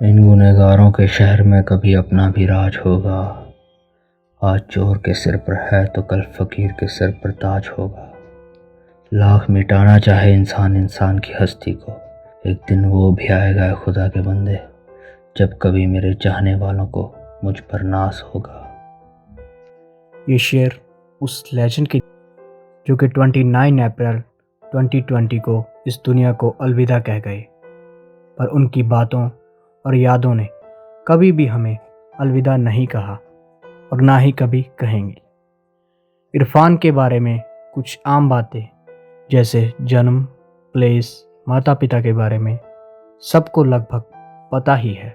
इन गुनहगारों के शहर में कभी अपना भी राज होगा। आज चोर के सिर पर है तो कल फकीर के सिर पर ताज होगा। लाख मिटाना चाहे इंसान इंसान की हस्ती को, एक दिन वो भी आएगा खुदा के बंदे, जब कभी मेरे चाहने वालों को मुझ पर नाज होगा। ये शेर उस लेजेंड की जो कि 29 अप्रैल 2020 को इस दुनिया को अलविदा कह गए, पर उनकी बातों और यादों ने कभी भी हमें अलविदा नहीं कहा और ना ही कभी कहेंगे। इरफान के बारे में कुछ आम बातें जैसे जन्म, प्लेस, माता पिता के बारे में सबको लगभग पता ही है।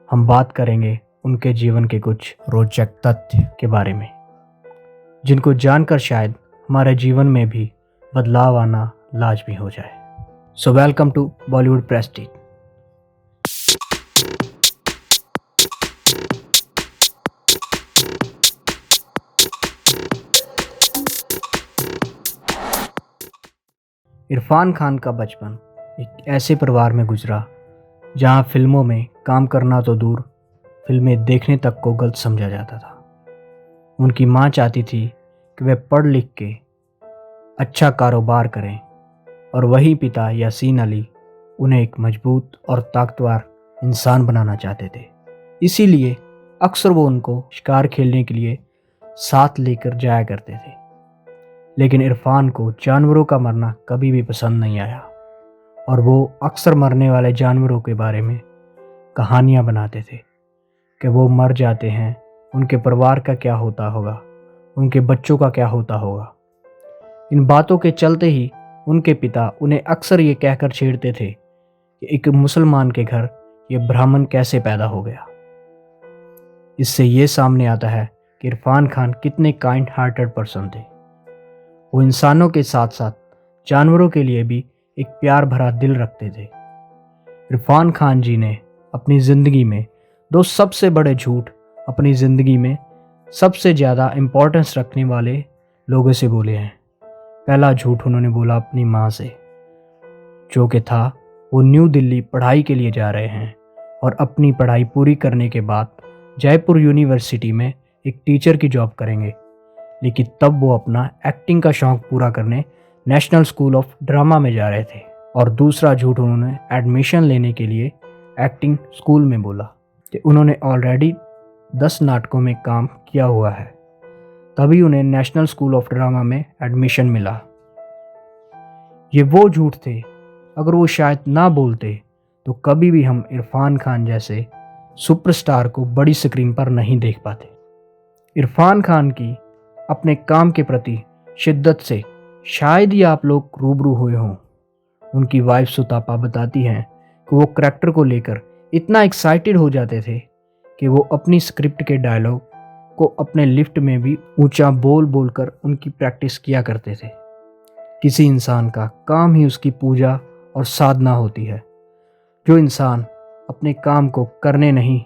हम बात करेंगे उनके जीवन के कुछ रोचक तथ्य के बारे में, जिनको जानकर शायद हमारे जीवन में भी बदलाव आना लाजमी हो जाए। So welcome to Bollywood prestige. Irfan Khan का बचपन एक ऐसे परिवार में गुजरा जहां फिल्मों में काम करना तो दूर, फिल्में देखने तक को गलत समझा जाता था। उनकी मां चाहती थी कि वे पढ़ लिख के अच्छा कारोबार करें और वही पिता यासीन अली उन्हें एक मजबूत और ताकतवर इंसान बनाना चाहते थे। इसीलिए अक्सर वो उनको शिकार खेलने के लिए साथ लेकर जाया करते थे। लेकिन इरफान को जानवरों का मरना कभी भी पसंद नहीं आया और वो अक्सर मरने वाले जानवरों के बारे में कहानियाँ बनाते थे कि वो मर जाते हैं, उनके परिवार का क्या होता होगा, उनके बच्चों का क्या होता होगा। इन बातों के चलते ही उनके पिता उन्हें अक्सर ये कहकर छेड़ते थे कि एक मुसलमान के घर ये ब्राह्मण कैसे पैदा हो गया। इससे ये सामने आता है कि इरफान खान कितने काइंड हार्टेड पर्सन थे। वो इंसानों के साथ साथ जानवरों के लिए भी एक प्यार भरा दिल रखते थे। इरफान खान जी ने अपनी ज़िंदगी में दो सबसे बड़े झूठ अपनी ज़िंदगी में सबसे ज़्यादा इम्पोर्टेंस रखने वाले लोगों से बोले हैं। पहला झूठ उन्होंने बोला अपनी माँ से, जो कि था वो न्यू दिल्ली पढ़ाई के लिए जा रहे हैं और अपनी पढ़ाई पूरी करने के बाद जयपुर यूनिवर्सिटी में एक टीचर की जॉब करेंगे। लेकिन तब वो अपना एक्टिंग का शौक़ पूरा करने नेशनल स्कूल ऑफ ड्रामा में जा रहे थे। और दूसरा झूठ उन्होंने एडमिशन लेने के लिए एक्टिंग स्कूल में बोला कि उन्होंने ऑलरेडी 10 नाटकों में काम किया हुआ है, तभी उन्हें नेशनल स्कूल ऑफ ड्रामा में एडमिशन मिला। ये वो झूठ थे, अगर वो शायद ना बोलते तो कभी भी हम इरफान खान जैसे सुपरस्टार को बड़ी स्क्रीन पर नहीं देख पाते। इरफान खान की अपने काम के प्रति शिद्दत से शायद ही आप लोग रूबरू हुए हों। उनकी वाइफ सुतापा बताती हैं कि वो करैक्टर को लेकर इतना एक्साइटेड हो जाते थे कि वो अपनी स्क्रिप्ट के डायलॉग को अपने लिफ्ट में भी ऊंचा बोल बोलकर उनकी प्रैक्टिस किया करते थे। किसी इंसान का काम ही उसकी पूजा और साधना होती है। जो इंसान अपने काम को करने नहीं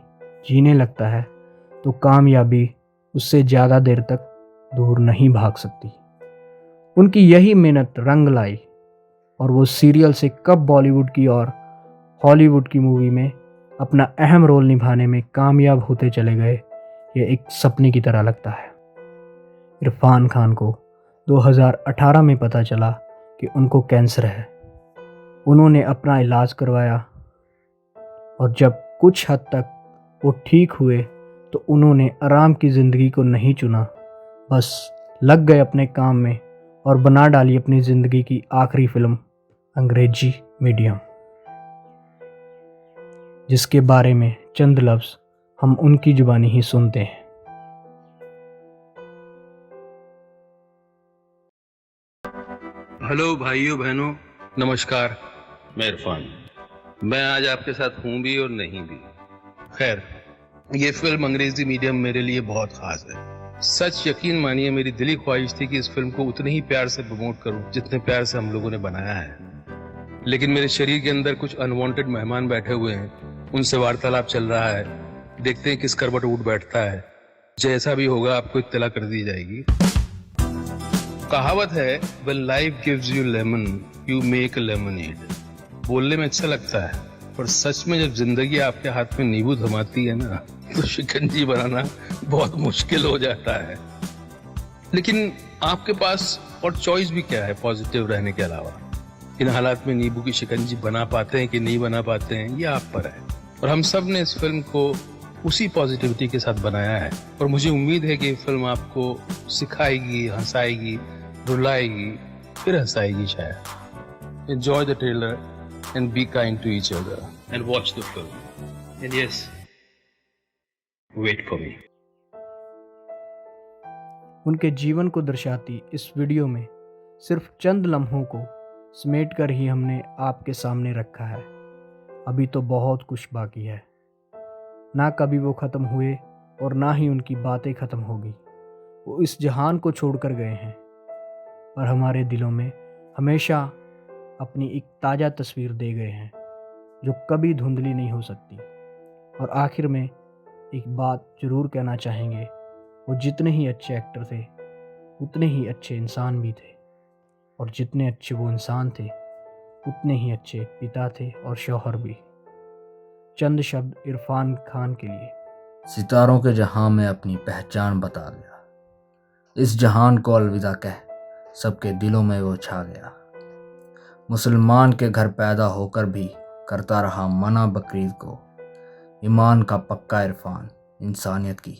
जीने लगता है तो कामयाबी उससे ज़्यादा देर तक दूर नहीं भाग सकती। उनकी यही मेहनत रंग लाई और वो सीरियल से कब बॉलीवुड की और हॉलीवुड की मूवी में अपना अहम रोल निभाने में कामयाब होते चले गए, ये एक सपने की तरह लगता है। इरफान खान को 2018 में पता चला कि उनको कैंसर है। उन्होंने अपना इलाज करवाया और जब कुछ हद तक वो ठीक हुए तो उन्होंने आराम की ज़िंदगी को नहीं चुना, बस लग गए अपने काम में और बना डाली अपनी ज़िंदगी की आखिरी फिल्म अंग्रेजी मीडियम, जिसके बारे में चंद लफ्ज़ हम उनकी ज़ुबानी ही सुनते हैं। हेलो भाइयों बहनों, नमस्कार। मैं इरफान। मैं आज आपके साथ हूँ भी और नहीं भी। खैर, ये फिल्म अंग्रेजी मीडियम मेरे लिए बहुत खास है। सच यकीन मानिए, मेरी दिली ख्वाहिश थी कि इस फिल्म को उतने ही प्यार से प्रमोट करूं जितने प्यार से हम लोगों ने बनाया है। लेकिन मेरे शरीर के अंदर कुछ अनवांटेड मेहमान बैठे हुए हैं, उनसे वार्तालाप चल रहा है। देखते हैं किस करवट उठ बैठता है। जैसा भी होगा आपको इत्तला कर दी जाएगी। कहावत है, when life gives you lemon, you make a lemonade। बोलने में अच्छा लगता है, पर सच में जब जिंदगी आपके हाथ में नींबू थमाती है ना, तो शिकंजी बनाना बहुत मुश्किल हो जाता है। लेकिन आपके पास और चॉइस भी क्या है पॉजिटिव रहने के अलावा? इन हालात में नींबू की शिकंजी बना पाते हैं कि नहीं बना पाते हैं, ये आप पर है। और हम सब ने इस फिल्म को उसी पॉजिटिविटी के साथ बनाया है, और मुझे उम्मीद है कि ये फिल्म आपको सिखाएगी, हंसाएगी, रुलाएगी, फिर हंसाएगी शायद। Enjoy the trailer and be kind to each other and watch the film. And yes, wait for me. उनके जीवन को दर्शाती इस वीडियो में सिर्फ चंद लम्हों को समेट कर ही हमने आपके सामने रखा है। अभी तो बहुत कुछ बाकी है। ना कभी वो ख़त्म हुए और ना ही उनकी बातें ख़त्म होगी। वो इस जहान को छोड़कर गए हैं, पर हमारे दिलों में हमेशा अपनी एक ताज़ा तस्वीर दे गए हैं जो कभी धुंधली नहीं हो सकती। और आखिर में एक बात ज़रूर कहना चाहेंगे, वो जितने ही अच्छे एक्टर थे उतने ही अच्छे इंसान भी थे, और जितने अच्छे वो इंसान थे उतने ही अच्छे पिता थे और शौहर भी। चंद शब्द इरफान खान के लिए। सितारों के जहां में अपनी पहचान बता गया, इस जहान को अलविदा कह सबके दिलों में वो छा गया। मुसलमान के घर पैदा होकर भी करता रहा मना बकरीद को, ईमान का पक्का इरफान इंसानियत की